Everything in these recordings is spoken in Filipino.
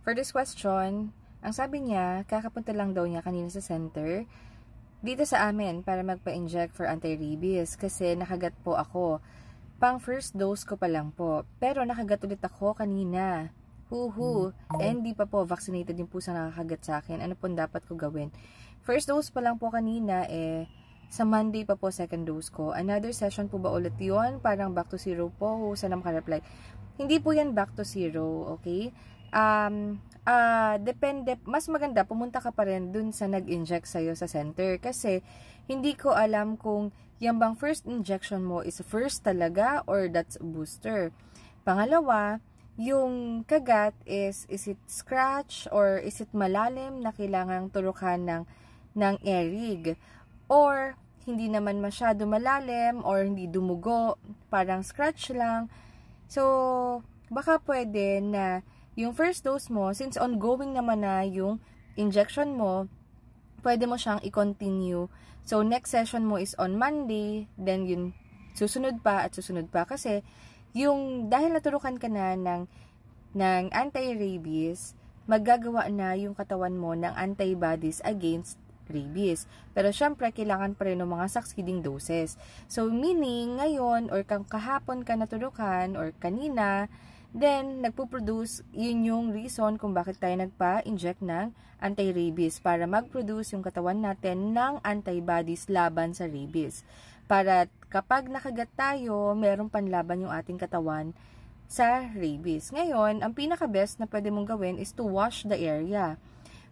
For this question, ang sabi niya, kakapunta lang daw niya kanina sa center dito sa amin para magpa-inject for anti-rabies kasi nakagat po ako. Pang first dose ko pa lang po. Pero nakagat ulit ako kanina. Hindi pa po vaccinated yung pusang nakakagat sa akin. Ano po dapat ko gawin? First dose pa lang po kanina sa Monday pa po second dose ko. Another session po ba ulit yun? Parang back to zero po. Sana makareply. Hindi po yan back to zero, okay? Depende, mas maganda pumunta ka pa rin dun sa nag-inject sa'yo sa center kasi hindi ko alam kung yung bang first injection mo is first talaga or that's booster. Pangalawa, yung kagat is it scratch or is it malalim na kailangang turukan ng erig or hindi naman masyado malalim or hindi dumugo, parang scratch lang. So, baka pwede na yung first dose mo, since ongoing naman na yung injection mo, pwede mo siyang i-continue. So, next session mo is on Monday, then yun, susunod pa kasi dahil naturukan ka na ng anti-rabies, maggagawa na yung katawan mo ng antibodies against rabies. Pero syempre, kailangan pa rin ng mga succeeding doses. So, meaning, ngayon, or kahapon ka naturukan, or kanina, then, nagpo-produce, yun yung reason kung bakit tayo nagpa-inject ng anti-rabies para mag-produce yung katawan natin ng antibodies laban sa rabies. Para kapag nakagat tayo, merong panlaban yung ating katawan sa rabies. Ngayon, ang pinaka-best na pwede mong gawin is to wash the area.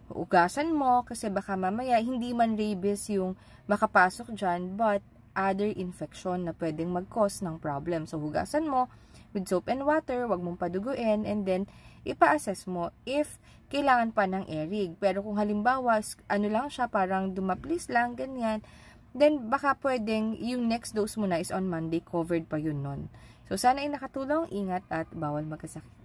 Ugasan mo kasi baka mamaya hindi man rabies yung makapasok dyan, but other infection na pwedeng mag-cause ng problem. So, hugasan mo with soap and water, wag mong paduguin, and then ipa-assess mo if kailangan pa ng erig. Pero kung halimbawa, ano lang siya, parang dumaplis lang, ganyan, then baka pwedeng yung next dose mo na is on Monday, covered pa yun nun. So, sana ay nakatulong, ingat at bawal magkasakit.